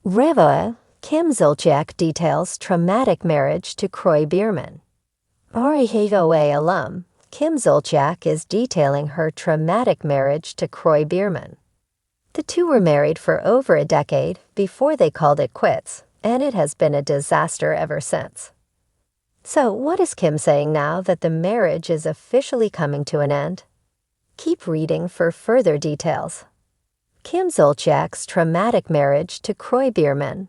Revoa, Kim Zolciak details traumatic marriage to Kroy Biermann. REHOA alum, Kim Zolciak is detailing her traumatic marriage to Kroy Biermann. The two were married for over a decade before they called it quits, and it has been a disaster ever since. So what is Kim saying now that the marriage is officially coming to an end? Keep reading for further details. Kim Zolciak's traumatic marriage to Kroy Biermann.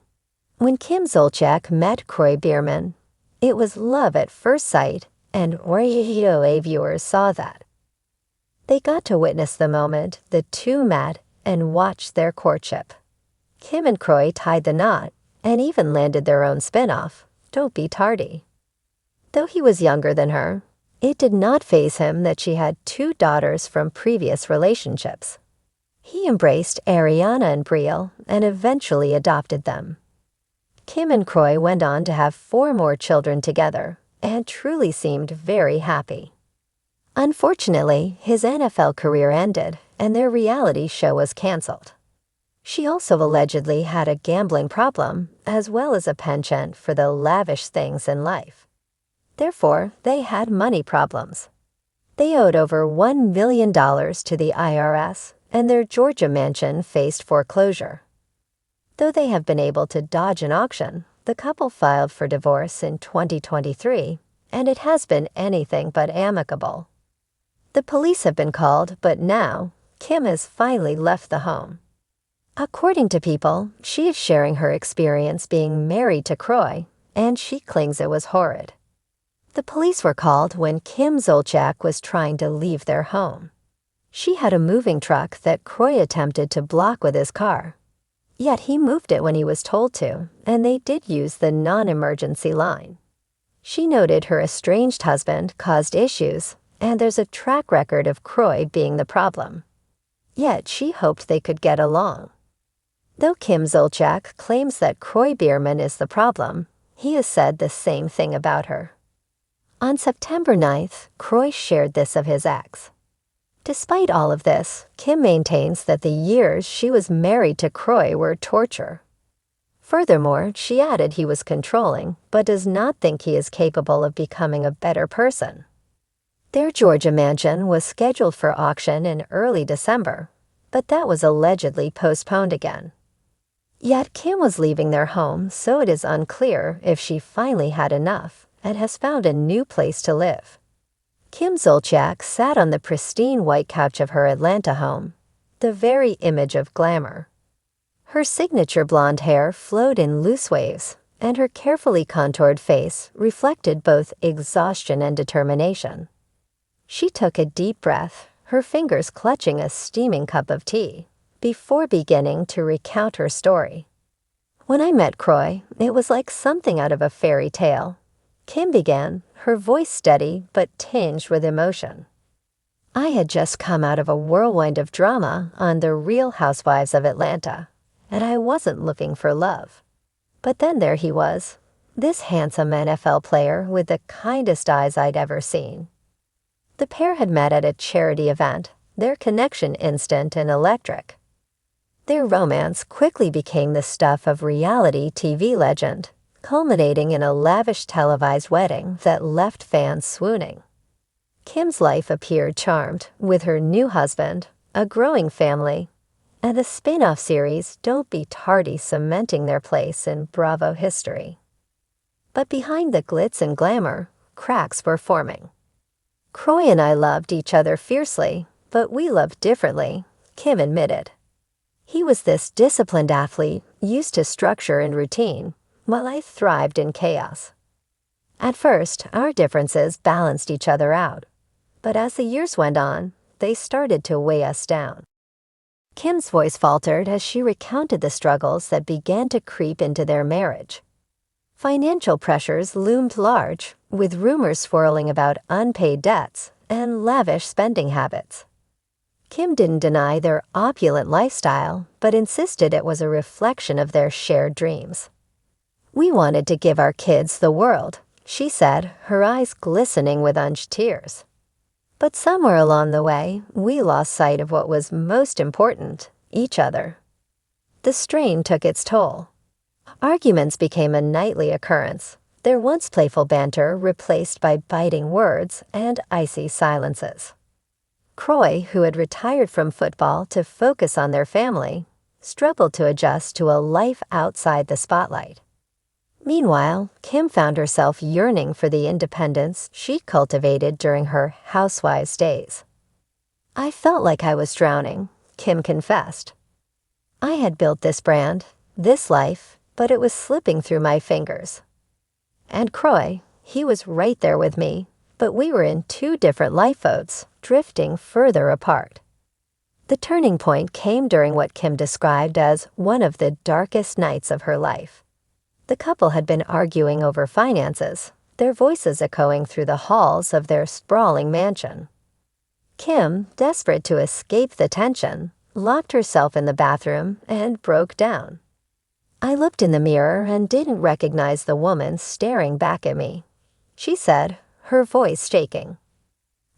When Kim Zolciak met Kroy Biermann, it was love at first sight, and REHOA viewers saw that. They got to witness the moment the two met and watch their courtship. Kim and Kroy tied the knot and even landed their own spin-off, Don't Be Tardy. Though he was younger than her, it did not faze him that she had two daughters from previous relationships. He embraced Ariana and Brielle and eventually adopted them. Kim and Kroy went on to have 4 more children together and truly seemed very happy. Unfortunately, his NFL career ended and their reality show was canceled. She also allegedly had a gambling problem as well as a penchant for the lavish things in life. Therefore, they had money problems. They owed over $1 million to the IRS, and their Georgia mansion faced foreclosure. Though they have been able to dodge an auction, the couple filed for divorce in 2023, and it has been anything but amicable. The police have been called, but now, Kim has finally left the home. According to People, she is sharing her experience being married to Kroy, and she claims it was horrid. The police were called when Kim Zolciak was trying to leave their home. She had a moving truck that Kroy attempted to block with his car. Yet he moved it when he was told to, and they did use the non-emergency line. She noted her estranged husband caused issues, and there's a track record of Kroy being the problem. Yet she hoped they could get along. Though Kim Zolciak claims that Kroy Biermann is the problem, he has said the same thing about her. On September 9th, Kroy shared this of his ex. Despite all of this, Kim maintains that the years she was married to Kroy were torture. Furthermore, she added he was controlling, but does not think he is capable of becoming a better person. Their Georgia mansion was scheduled for auction in early December, but that was allegedly postponed again. Yet Kim was leaving their home, so it is unclear if she finally had enough and has found a new place to live. Kim Zolciak sat on the pristine white couch of her Atlanta home, the very image of glamour. Her signature blonde hair flowed in loose waves, and her carefully contoured face reflected both exhaustion and determination. She took a deep breath, her fingers clutching a steaming cup of tea, before beginning to recount her story. When I met Kroy, it was like something out of a fairy tale. Kim began, her voice steady but tinged with emotion. I had just come out of a whirlwind of drama on The Real Housewives of Atlanta, and I wasn't looking for love. But then there he was, this handsome NFL player with the kindest eyes I'd ever seen. The pair had met at a charity event, their connection instant and electric. Their romance quickly became the stuff of reality TV legend, culminating in a lavish televised wedding that left fans swooning. Kim's life appeared charmed, with her new husband, a growing family, and the spin-off series Don't Be Tardy cementing their place in Bravo history. But behind the glitz and glamour, cracks were forming. Kroy and I loved each other fiercely, but we loved differently, Kim admitted. He was this disciplined athlete, used to structure and routine, while I thrived in chaos. At first, our differences balanced each other out, but as the years went on, they started to weigh us down. Kim's voice faltered as she recounted the struggles that began to creep into their marriage. Financial pressures loomed large, with rumors swirling about unpaid debts and lavish spending habits. Kim didn't deny their opulent lifestyle, but insisted it was a reflection of their shared dreams. We wanted to give our kids the world, she said, her eyes glistening with unused tears. But somewhere along the way, we lost sight of what was most important, each other. The strain took its toll. Arguments became a nightly occurrence, their once playful banter replaced by biting words and icy silences. Kroy, who had retired from football to focus on their family, struggled to adjust to a life outside the spotlight. Meanwhile, Kim found herself yearning for the independence she cultivated during her Housewives days. "I felt like I was drowning," Kim confessed. "I had built this brand, this life, but it was slipping through my fingers." And Kroy, he was right there with me, but we were in two different lifeboats, drifting further apart. The turning point came during what Kim described as one of the darkest nights of her life. The couple had been arguing over finances, their voices echoing through the halls of their sprawling mansion. Kim, desperate to escape the tension, locked herself in the bathroom and broke down. "I looked in the mirror and didn't recognize the woman staring back at me," she said, her voice shaking.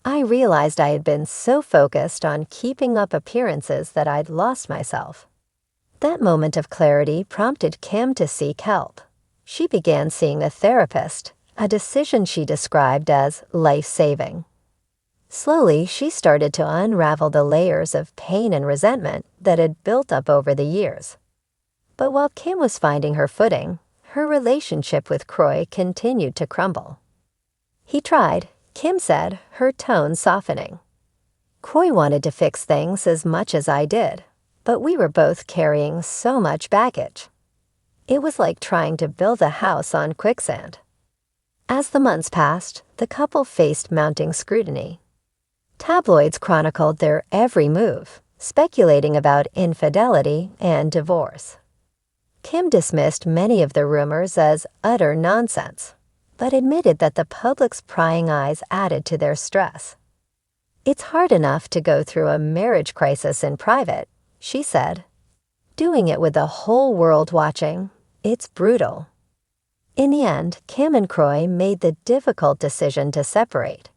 "I realized I had been so focused on keeping up appearances that I'd lost myself." That moment of clarity prompted Kim to seek help. She began seeing a therapist, a decision she described as life-saving. Slowly, she started to unravel the layers of pain and resentment that had built up over the years. But while Kim was finding her footing, her relationship with Kroy continued to crumble. "He tried," Kim said, her tone softening. "Kroy wanted to fix things as much as I did, but we were both carrying so much baggage. It was like trying to build a house on quicksand." As the months passed, the couple faced mounting scrutiny. Tabloids chronicled their every move, speculating about infidelity and divorce. Kim dismissed many of the rumors as utter nonsense, but admitted that the public's prying eyes added to their stress. "It's hard enough to go through a marriage crisis in private," she said. "Doing it with the whole world watching, it's brutal." In the end, Kim and Kroy made the difficult decision to separate.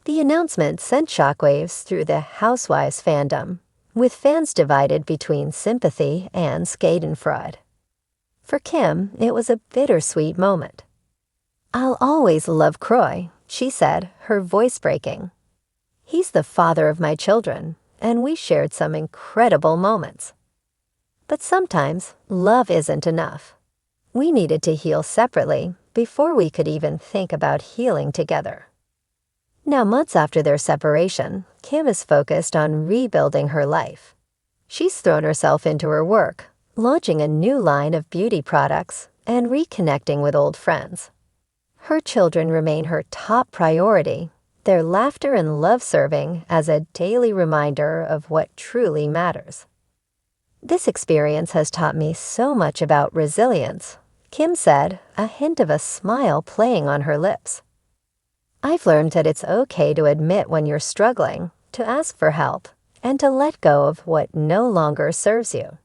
The announcement sent shockwaves through the Housewives fandom, with fans divided between sympathy and schadenfreude. For Kim, it was a bittersweet moment. "I'll always love Kroy," she said, her voice breaking. "He's the father of my children, and we shared some incredible moments. But sometimes, love isn't enough. We needed to heal separately before we could even think about healing together." Now, months after their separation, Kim is focused on rebuilding her life. She's thrown herself into her work, launching a new line of beauty products and reconnecting with old friends. Her children remain her top priority, their laughter and love serving as a daily reminder of what truly matters. "This experience has taught me so much about resilience," Kim said, a hint of a smile playing on her lips. "I've learned that it's okay to admit when you're struggling, to ask for help, and to let go of what no longer serves you."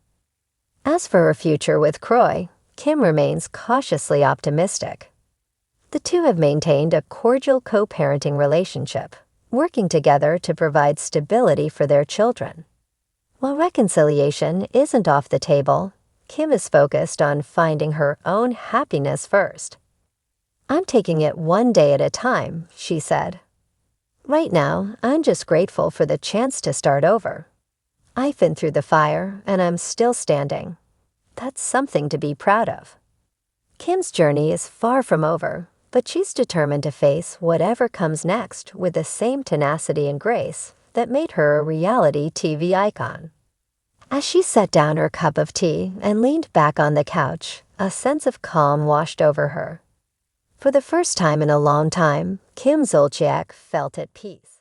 As for her future with Kroy, Kim remains cautiously optimistic. The two have maintained a cordial co-parenting relationship, working together to provide stability for their children. While reconciliation isn't off the table, Kim is focused on finding her own happiness first. "I'm taking it one day at a time," she said. "Right now, I'm just grateful for the chance to start over. I've been through the fire, and I'm still standing. That's something to be proud of." Kim's journey is far from over, but she's determined to face whatever comes next with the same tenacity and grace that made her a reality TV icon. As she set down her cup of tea and leaned back on the couch, a sense of calm washed over her. For the first time in a long time, Kim Zolciak felt at peace.